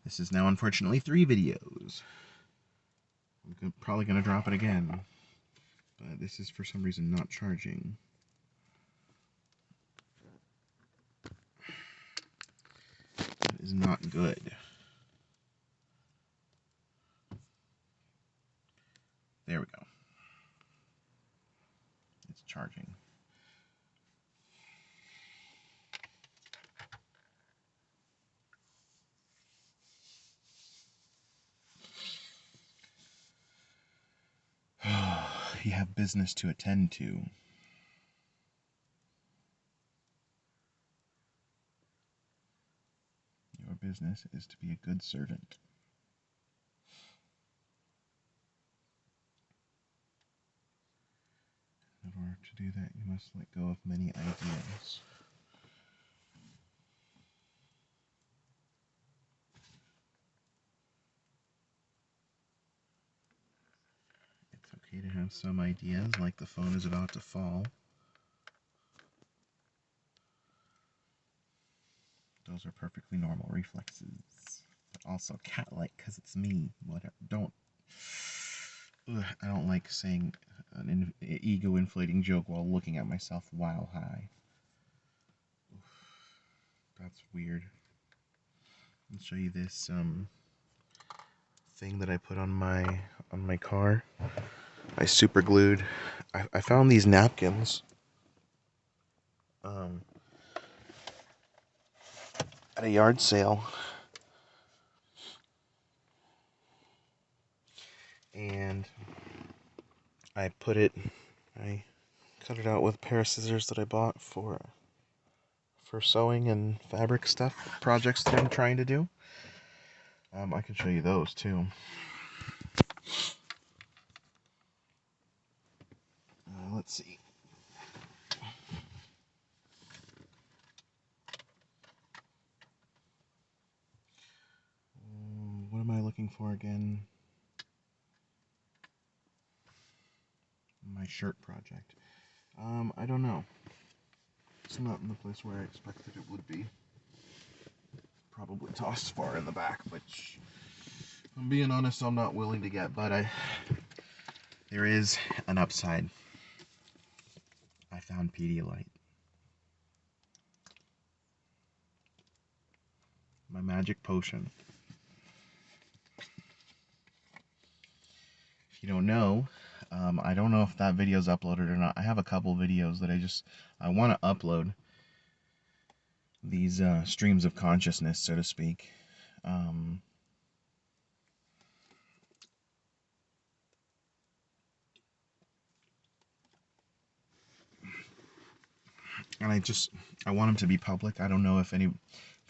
This is now unfortunately 3 videos. I'm probably going to drop it again. But this is for some reason not charging. That is not good. There we go. It's charging. You have business to attend to. Your business is to be a good servant. In order to do that, you must let go of many ideas. It's okay to have some ideas, like the phone is about to fall. Those are perfectly normal reflexes. But also cat-like, because it's me. Whatever. I don't like saying an ego-inflating joke while looking at myself while high. That's weird. I'll show you this thing that I put on my car. I super glued. I found these napkins at a yard sale, and I cut it out with a pair of scissors that I bought for sewing and fabric stuff projects that I'm trying to do. I can show you those too. Let's see. What am I looking for again? My shirt project. I don't know. It's not in the place where I expected it would be. Probably tossed far in the back, which, if I'm being honest, I'm not willing to get, but there is an upside. I found Pedialyte. My magic potion. If you don't know, I don't know if that video's uploaded or not. I have a couple videos that I want to upload. These streams of consciousness, so to speak. And I want them to be public. I don't know if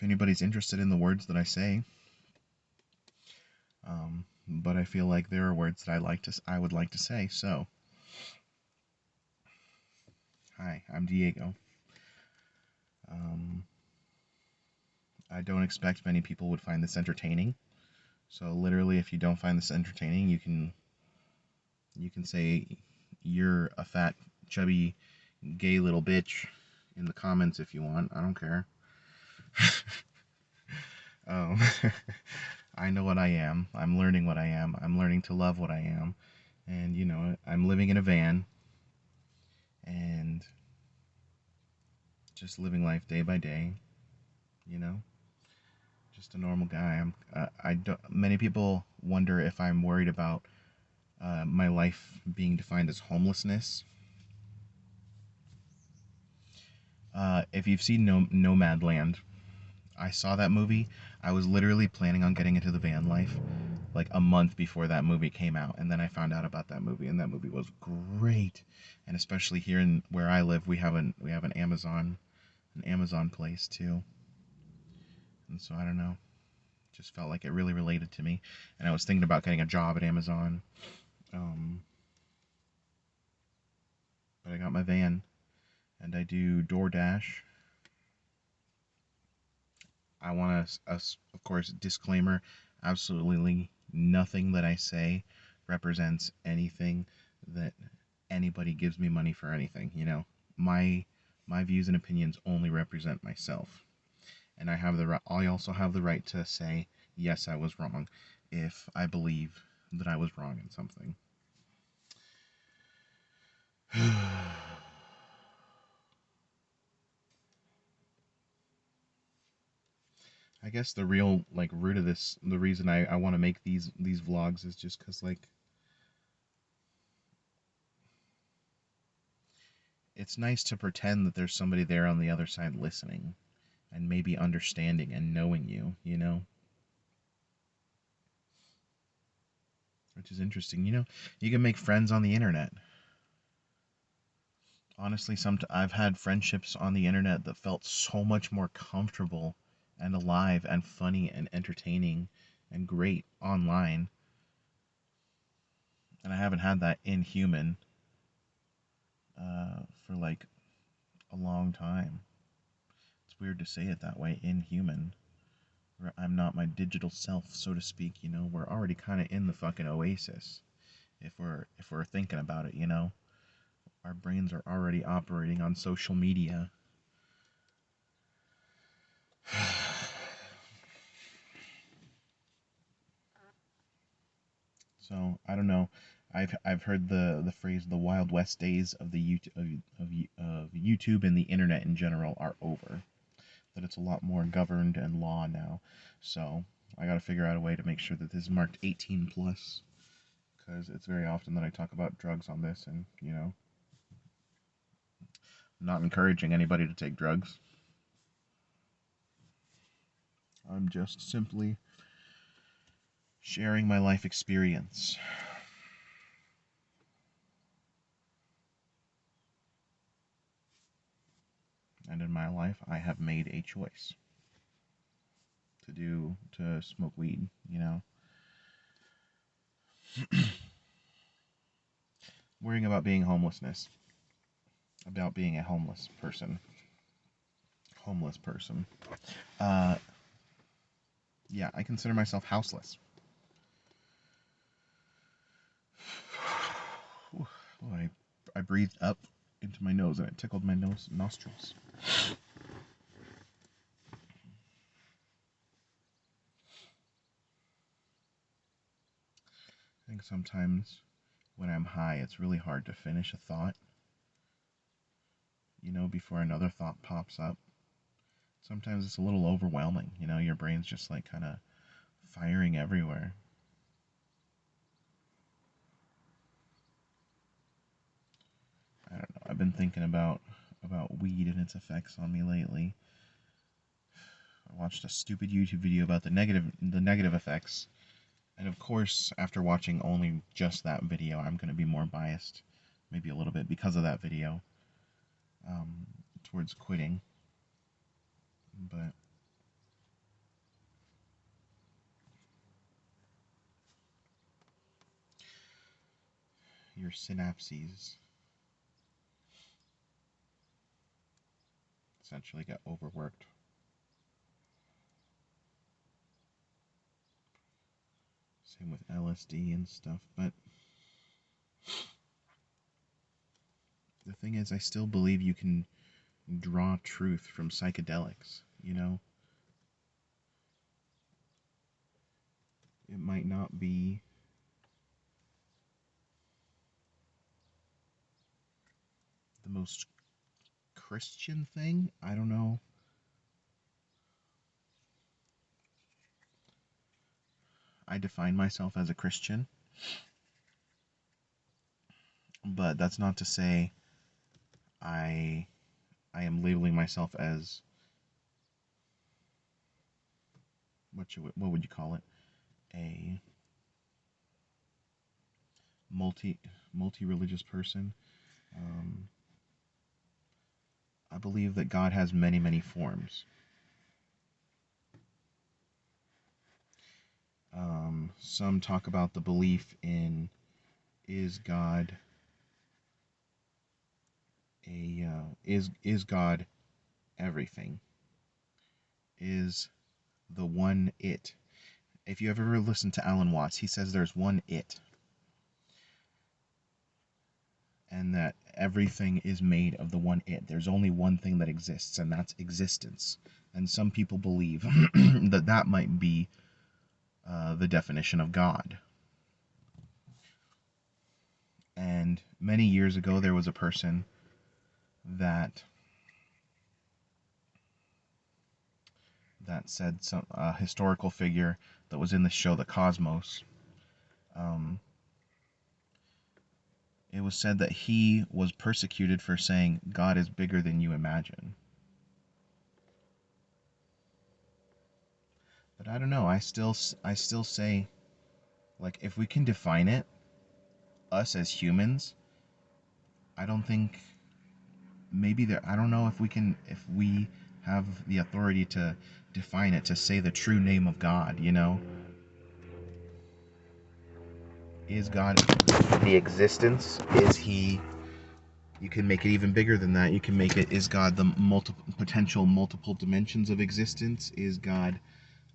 anybody's interested in the words that I say. But I feel like there are words that I would like to say. So, hi, I'm Diego. I don't expect many people would find this entertaining. So literally, if you don't find this entertaining, you can say you're a fat, chubby, gay little bitch in the comments if you want. I don't care. I know what I am. I'm learning what I am. I'm learning to love what I am. And, I'm living in a van and just living life day by day, just a normal guy. Many people wonder if I'm worried about my life being defined as homelessness. If you've seen Nomadland, I saw that movie. I was literally planning on getting into the van life like a month before that movie came out, and then I found out about that movie, and that movie was great. And especially here in where I live, we have an Amazon place too. And so I don't know, just felt like it really related to me. And I was thinking about getting a job at Amazon, but I got my van, and I do DoorDash. I want to, of course, disclaimer, absolutely nothing that I say represents anything that anybody gives me money for anything, My views and opinions only represent myself. And I also have the right to say yes, I was wrong if I believe that I was wrong in something. I guess the real like root of this, the reason I want to make these vlogs is just because like it's nice to pretend that there's somebody there on the other side listening and maybe understanding and knowing you, you know? Which is interesting. You know, you can make friends on the internet. Honestly, I've had friendships on the internet that felt so much more comfortable and alive and funny and entertaining and great online, and I haven't had that in human for like a long time. It's weird to say it that way, in human. Where I'm not my digital self, so to speak. You know, we're already kind of in the fucking oasis. If we're thinking about it, you know, our brains are already operating on social media. So I don't know. I've heard the phrase "the Wild West days of the of YouTube and the internet in general are over." That it's a lot more governed and law now. So I got to figure out a way to make sure that this is marked 18 plus, because it's very often that I talk about drugs on this, and you know, I'm not encouraging anybody to take drugs. I'm just simply sharing my life experience. And in my life, I have made a choice to smoke weed, you know. Worrying about being homelessness, about being a homeless person. Homeless person. Uh, yeah, I consider myself houseless. Oh, I breathed up into my nose and it tickled my nostrils. I think sometimes when I'm high, it's really hard to finish a thought, you know, before another thought pops up. Sometimes it's a little overwhelming, you know, your brain's just like kind of firing everywhere. I don't know. I've been thinking about weed and its effects on me lately. I watched a stupid YouTube video about the negative effects. And of course, after watching only just that video, I'm going to be more biased, maybe a little bit because of that video, um, towards quitting. But your synapses essentially get overworked. Same with LSD and stuff. But the thing is, I still believe you can draw truth from psychedelics, you know? It might not be the most Christian thing. I don't know. I define myself as a Christian, but that's not to say I I am labeling myself as what would you call it? A multi religious person. Um, I believe that God has many forms. Some talk about the belief in, is God is God everything? Is the one it? If you ever listen to Alan Watts, he says there's one it, and that everything is made of the one it. There's only one thing that exists, and that's existence. And some people believe that that might be the definition of God. And many years ago, there was a person that said some historical figure that was in the show The Cosmos. Um, it was said that he was persecuted for saying God is bigger than you imagine. But I don't know. I still say, like, if we can define it, us as humans, I don't think maybe there. I don't know if we have the authority to define it, to say the true name of God. You know, is God the existence? Is He? You can make it even bigger than that. You can make it, is God the multiple dimensions of existence? Is God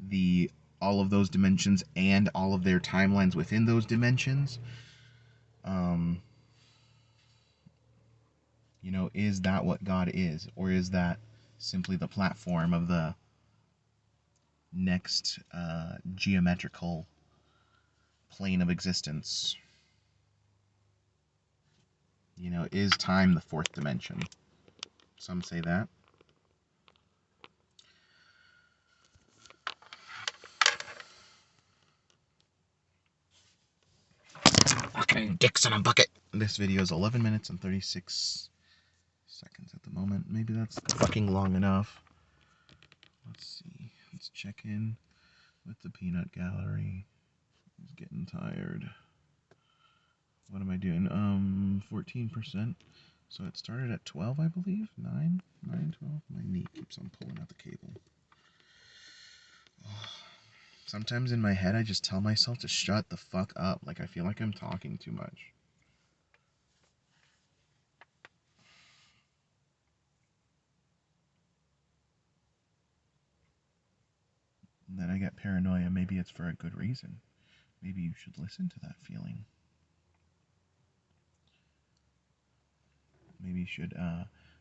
the all of those dimensions and all of their timelines within those dimensions? Um, is that what God is? Or is that simply the platform of the next geometrical plane of existence? Is time the fourth dimension? Some say that. Fucking dicks in a bucket. This video is 11 minutes and 36 seconds at the moment. Maybe that's fucking long enough. Let's see. Let's check in with the peanut gallery. He's getting tired. What am I doing? 14%. So it started at 12, I believe. 9, 12. My knee keeps on pulling out the cable. Sometimes in my head, I just tell myself to shut the fuck up. Like, I feel like I'm talking too much. And then I get paranoia. Maybe it's for a good reason. Maybe you should listen to that feeling. Maybe you should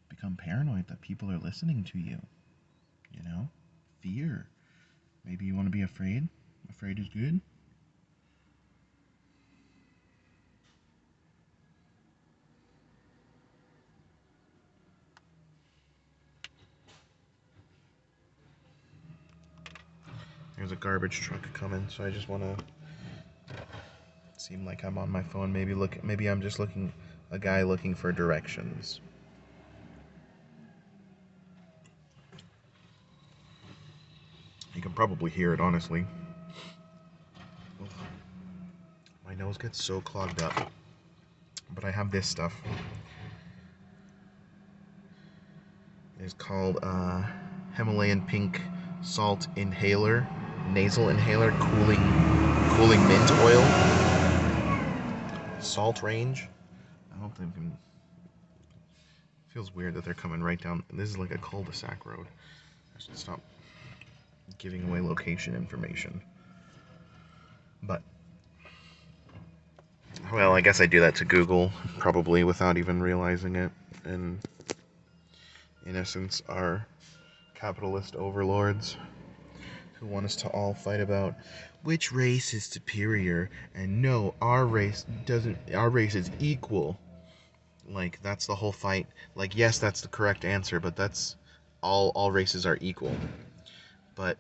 become paranoid that people are listening to you. Fear. Maybe you want to be afraid. Afraid is good. There's a garbage truck coming, so I just want to seem like I'm on my phone. Maybe I'm just a guy looking for directions. You can probably hear it, honestly. My nose gets so clogged up. But I have this stuff. It's called Himalayan Pink Salt Inhaler, Nasal Inhaler, Cooling Mint Oil. Salt range. I don't think it feels weird that they're coming right down. This is like a cul-de-sac road. I should stop giving away location information. But, well, I guess I do that to Google, probably without even realizing it. And in essence, our capitalist overlords who want us to all fight about which race is superior, and no, our race is equal. Like, that's the whole fight. Like, yes, that's the correct answer, but that's all races are equal. But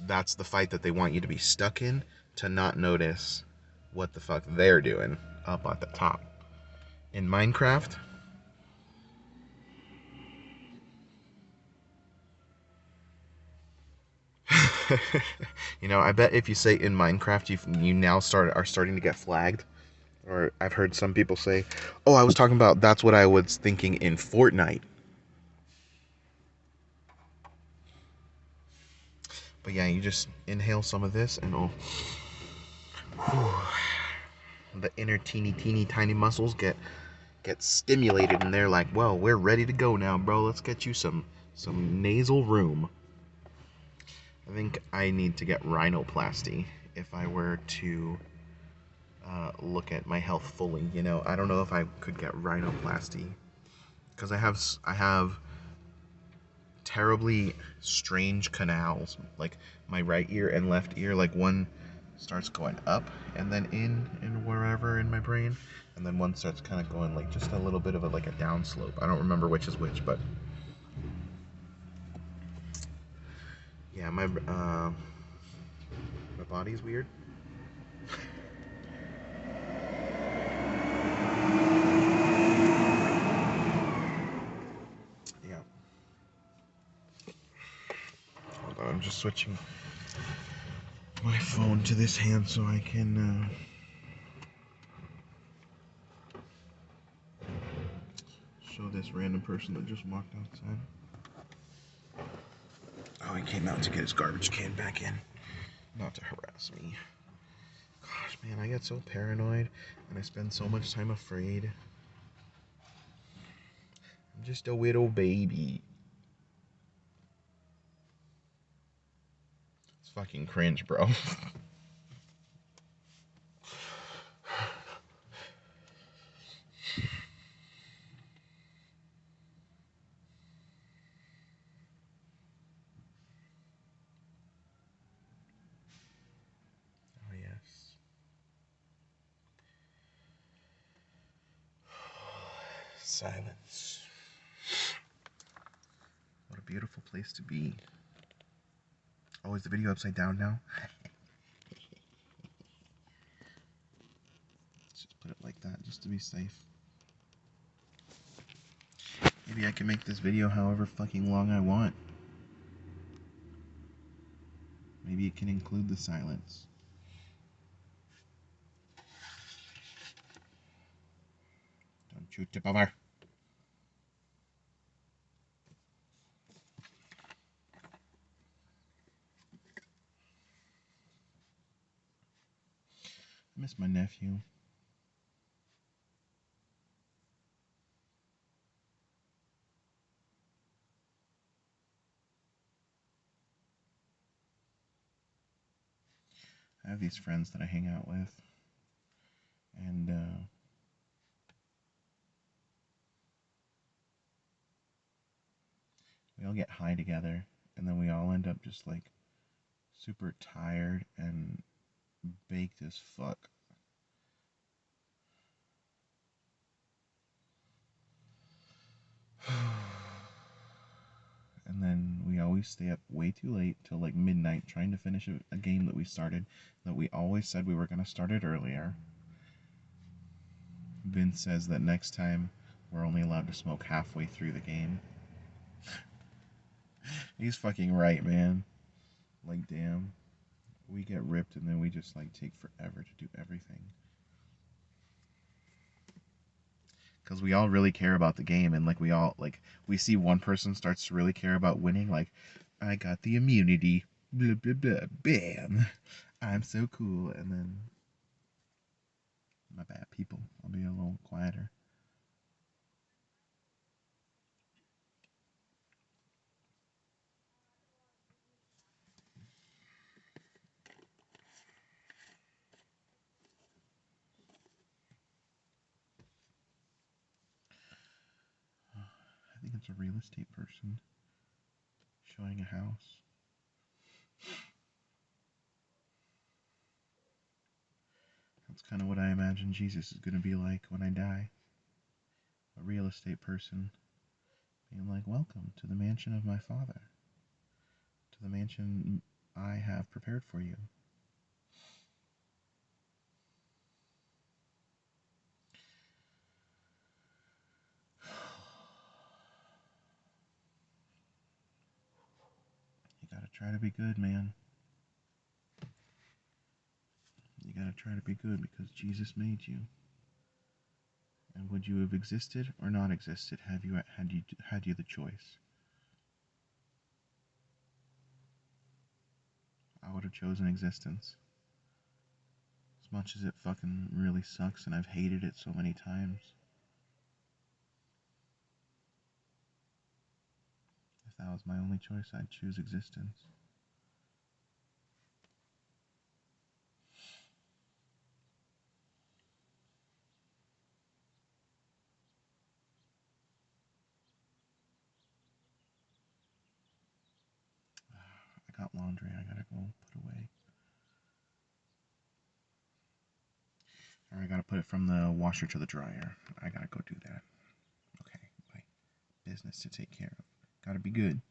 that's the fight that they want you to be stuck in, to not notice what the fuck they're doing up at the top. In Minecraft, I bet if you say in Minecraft, you now are starting to get flagged. Or I've heard some people say, "Oh, I was talking about that's what I was thinking in Fortnite." But yeah, you just inhale some of this and the inner teeny tiny muscles get stimulated, and they're like, "Well, we're ready to go now, bro. Let's get you some nasal room." I think I need to get rhinoplasty if I were to look at my health fully. I don't know if I could get rhinoplasty because I have terribly strange canals. Like my right ear and left ear, like one starts going up and then in and wherever in my brain, and then one starts kind of going like just a little bit of a like a downslope. I don't remember which is which, but yeah, my body's weird. Yeah. Hold on, I'm just switching my phone to this hand so I can show this random person that just walked outside. Oh, he came out to get his garbage can back in. Not to harass me. Gosh, man, I get so paranoid and I spend so much time afraid. I'm just a little baby. It's fucking cringe, bro. Oh, yes. Silence. What a beautiful place to be. Oh, is the video upside down now? Let's just put it like that just to be safe. Maybe I can make this video however fucking long I want. Maybe it can include the silence. Don't you tip over. I miss my nephew. I have these friends that I hang out with, and we all get high together, and then we all end up just like super tired and baked as fuck. And then we always stay up way too late till like midnight trying to finish a game that we started, that we always said we were going to start it earlier. Vince says that next time we're only allowed to smoke halfway through the game. He's fucking right, man. Like, damn. We get ripped and then we just like take forever to do everything. Because we all really care about the game, and like we see one person starts to really care about winning, like, I got the immunity, blah blah blah, bam, I'm so cool, and then my bad, people, I'll be a little quieter. I think it's a real estate person showing a house. That's kind of what I imagine Jesus is going to be like when I die. A real estate person being like, welcome to the mansion of my father, to the mansion I have prepared for you. You gotta try to be good, man. You gotta try to be good because Jesus made you. And would you have existed or not existed had you the choice? I would have chosen existence. As much as it fucking really sucks and I've hated it so many times. If that was my only choice, I'd choose existence. got laundry I gotta go put away. Or I gotta put it from the washer to the dryer. I gotta go do that. Okay, bye. Business to take care of. Gotta be good.